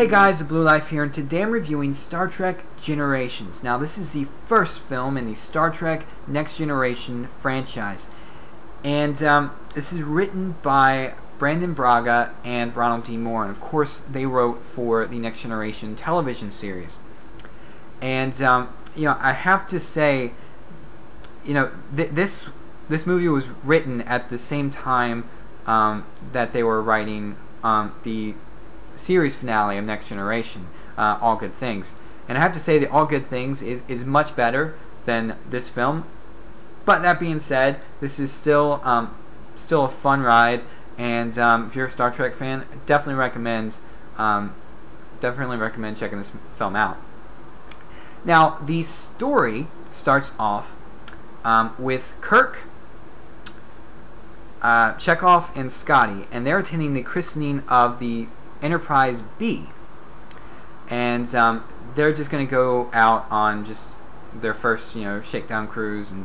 Hey guys, the Blue Life here, and today I'm reviewing Star Trek Generations. Now this is the first film in the Star Trek Next Generation franchise. And this is written by Brandon Braga and Ronald D. Moore. And of course they wrote for the Next Generation television series. And I have to say, this movie was written at the same time that they were writing the series finale of Next Generation, All Good Things. And I have to say that All Good Things is much better than this film. But that being said, this is still a fun ride, and if you're a Star Trek fan, definitely recommend checking this film out. Now, the story starts off with Kirk, Chekhov, and Scotty, and they're attending the christening of the Enterprise B, and they're just going to go out on just their first, shakedown cruise,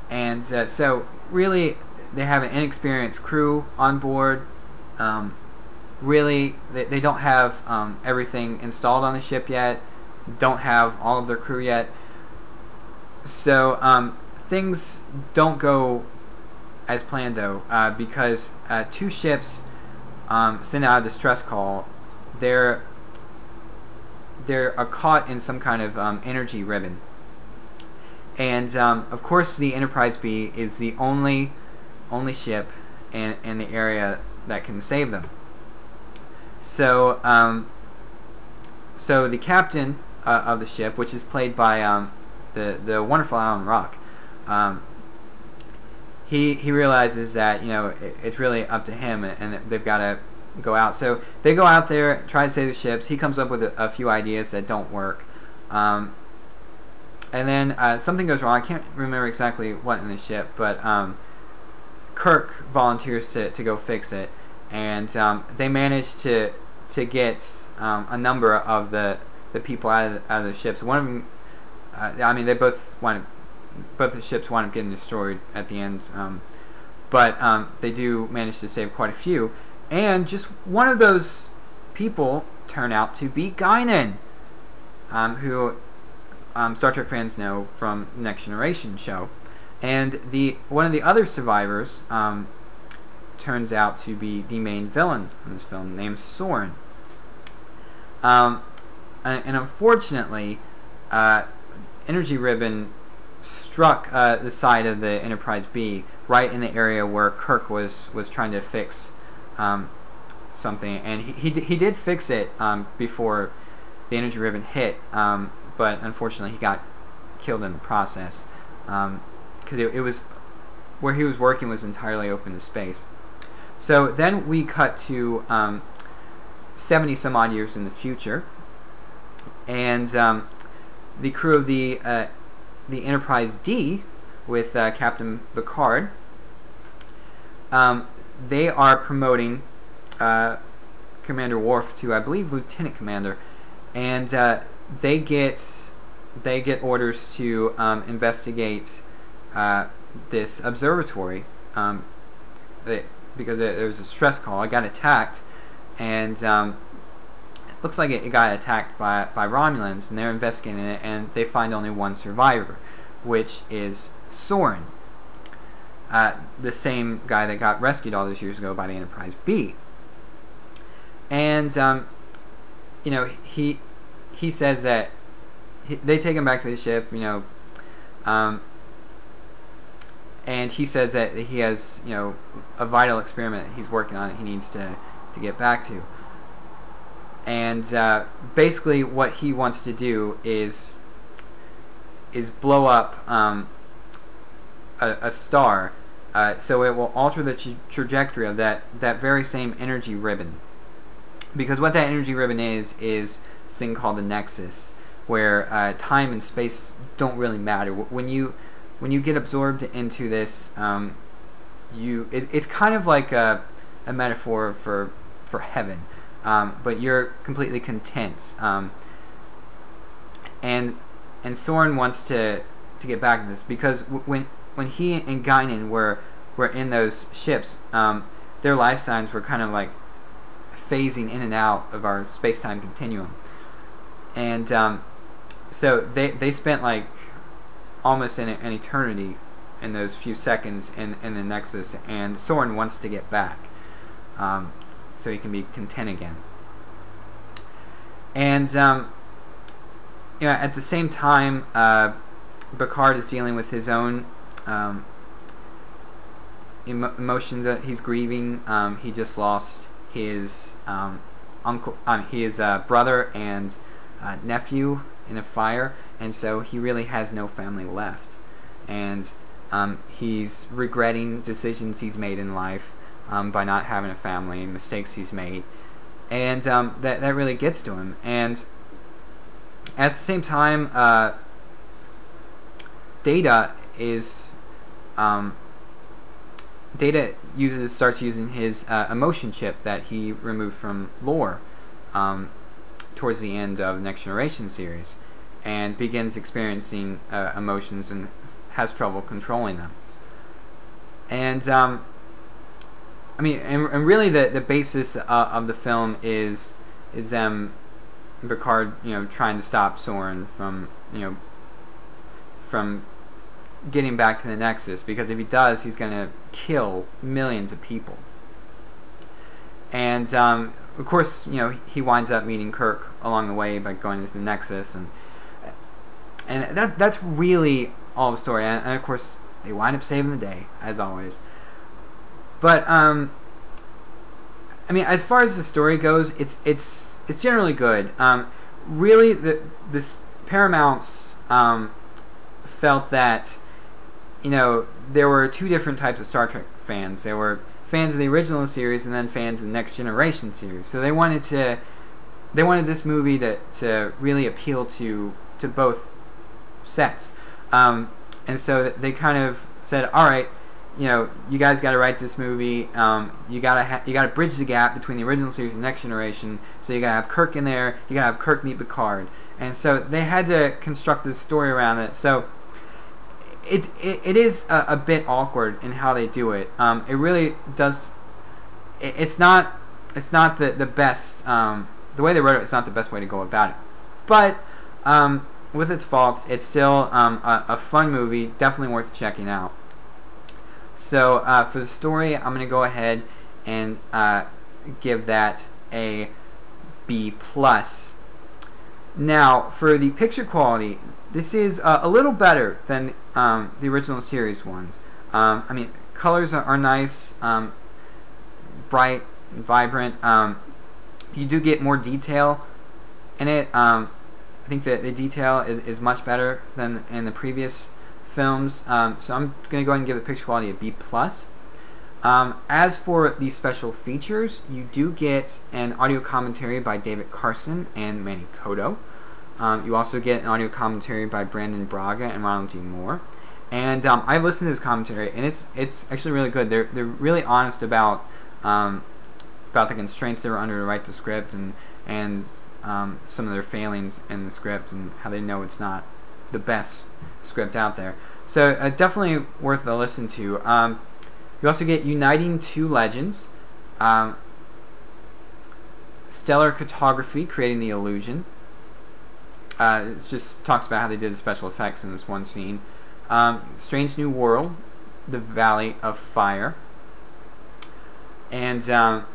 and so really they have an inexperienced crew on board. Really, they don't have everything installed on the ship yet, don't have all of their crew yet, so things don't go as planned though, because two ships send out a distress call. They're caught in some kind of energy ribbon, and of course the Enterprise B is the only ship in the area that can save them. So so the captain of the ship, which is played by the wonderful Alan Ruck, he realizes that it's really up to him, and that they've got to go out. So they go out there, try to save the ships. He comes up with a few ideas that don't work, and then something goes wrong. I can't remember exactly what in the ship, but Kirk volunteers to go fix it, and they manage to get a number of the people out of the ships. One of them, they both the ships wind up getting destroyed at the end, but they do manage to save quite a few, and just one of those people turn out to be Guinan, who Star Trek fans know from the Next Generation show, and one of the other survivors turns out to be the main villain in this film, named Soren. And unfortunately, energy ribbon struck the side of the Enterprise B, right in the area where Kirk was trying to fix something, and he did fix it before the energy ribbon hit, but unfortunately he got killed in the process, because it was where he was working was entirely open to space. So then we cut to 70 some odd years in the future, and the crew of the Enterprise D with Captain Picard, they are promoting Commander Worf to, I believe, Lieutenant Commander, and they get orders to investigate this observatory, because there was a stress call. It got attacked, and it looks like it got attacked by Romulans, and they're investigating it, and they find only one survivor, which is Soren, the same guy that got rescued all those years ago by the Enterprise B. And he says that they take him back to the ship, and he says that he has a vital experiment that he's working on, he needs to get back to. And basically what he wants to do is blow up a star, so it will alter the trajectory of that very same energy ribbon. Because what that energy ribbon is this thing called the Nexus, where time and space don't really matter. When you get absorbed into this, it's kind of like a metaphor for heaven. But you're completely content, and Soren wants to get back to this, because when he and Guinan were in those ships, their life signs were kind of like phasing in and out of our space-time continuum. And so they spent like almost an eternity in those few seconds in the Nexus, and Soren wants to get back so he can be content again. And at the same time, Picard is dealing with his own emotions that he's grieving. He just lost his his brother and nephew in a fire, and so he really has no family left. And he's regretting decisions he's made in life by not having a family, and mistakes he's made, and that really gets to him. And at the same time, Data starts using his emotion chip that he removed from Lore towards the end of Next Generation series, and begins experiencing emotions and has trouble controlling them. And and really the basis of the film is them, Picard, trying to stop Soren from getting back to the Nexus, because if he does, he's going to kill millions of people. And of course, he winds up meeting Kirk along the way by going to the Nexus, and that's really all the story. And of course, they wind up saving the day as always. But as far as the story goes, it's generally good. Really, this Paramount's felt that there were two different types of Star Trek fans. There were fans of the original series and then fans of the Next Generation series. So they wanted this movie to really appeal to both sets. And so they kind of said, all right, you guys got to write this movie. You gotta bridge the gap between the original series and Next Generation. So you gotta have Kirk in there. You gotta have Kirk meet Picard. And so they had to construct this story around it. So it is a bit awkward in how they do it. It really does. It's not the best. The way they wrote it, it's not the best way to go about it. But with its faults, it's still a fun movie, definitely worth checking out. So for the story, I'm going to go ahead and give that a B+. Now, for the picture quality, this is a little better than the original series ones. Colors are nice, bright, vibrant. You do get more detail in it. I think that the detail is much better than in the previous films. So I'm going to go ahead and give the picture quality a B+. As for the special features, you do get an audio commentary by David Carson and Manny Coto. You also get an audio commentary by Brandon Braga and Ronald D. Moore. And I've listened to this commentary, and it's actually really good. They're really honest about the constraints they were under to write the script, and some of their failings in the script, and how they know it's not the best script out there. So definitely worth a listen to. You also get Uniting Two Legends, Stellar Cartography, Creating the Illusion. It just talks about how they did the special effects in this one scene. Strange New World, The Valley of Fire. And let's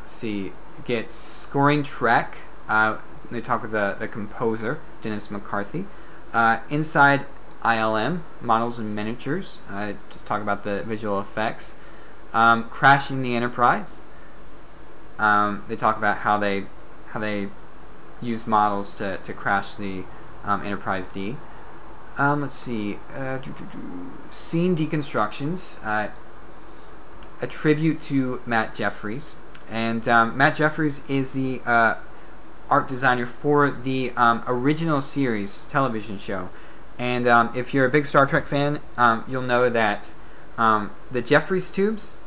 see, you get Scoring Trek. They talk with the composer, Dennis McCarthy. Inside ILM, Models and Miniatures. Just talk about the visual effects. Crashing the Enterprise. They talk about how they use models to crash the Enterprise D. Let's see. Scene Deconstructions. A tribute to Matt Jeffries. And Matt Jeffries is the art designer for the original series television show. And if you're a big Star Trek fan, you'll know that the Jeffries tubes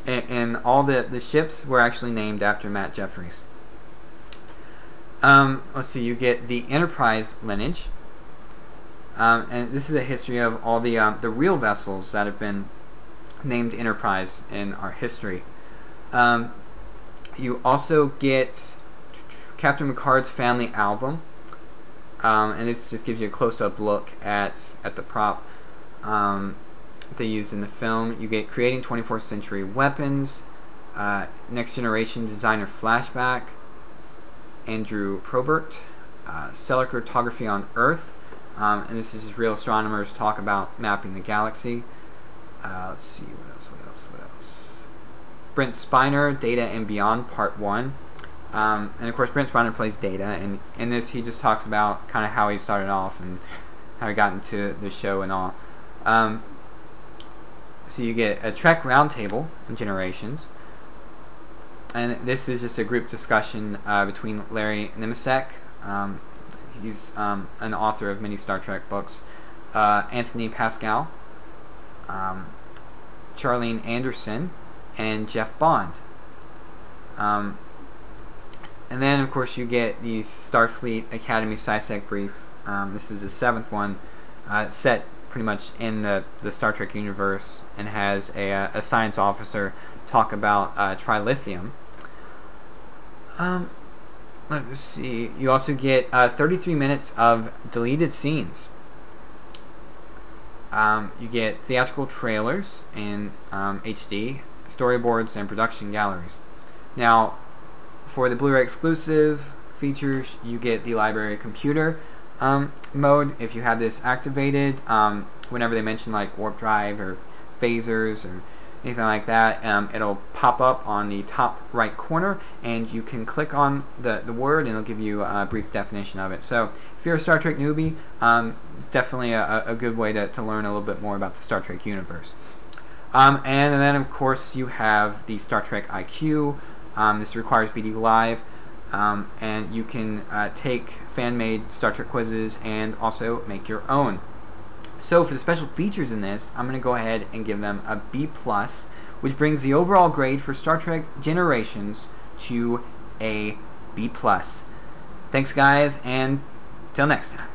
and all the ships were actually named after Matt Jeffries. Let's see, you get the Enterprise lineage. And this is a history of all the real vessels that have been named Enterprise in our history. You You also get Captain Picard's family album, and this just gives you a close-up look at the prop they used in the film. You get Creating 24th Century Weapons, Next Generation Designer Flashback, Andrew Probert, Stellar Cartography on Earth, and this is real astronomers talk about mapping the galaxy. Let's see, what else? Brent Spiner, Data and Beyond, Part 1. And of course Brent Spiner plays Data, and in this he just talks about kind of how he started off and how he got into the show and all. So you get a Trek Roundtable in Generations, and this is just a group discussion between Larry Nemecek, he's an author of many Star Trek books, Anthony Pascal, Charlene Anderson, and Jeff Bond. And then of course you get the Starfleet Academy SciSec brief. This is the 7th one, set pretty much in the Star Trek universe, and has a science officer talk about trilithium. Let's see. You also get 33 minutes of deleted scenes. You get theatrical trailers in HD, storyboards, and production galleries. Now, for the Blu-ray exclusive features, you get the library computer mode. If you have this activated, whenever they mention like warp drive or phasers or anything like that, it'll pop up on the top right corner, and you can click on the word and it'll give you a brief definition of it. So if you're a Star Trek newbie, it's definitely a good way to learn a little bit more about the Star Trek universe. And then of course you have the Star Trek IQ. This requires BD Live, and you can take fan-made Star Trek quizzes and also make your own. So for the special features in this, I'm going to go ahead and give them a B+, which brings the overall grade for Star Trek Generations to a B+. Thanks guys, and till next time.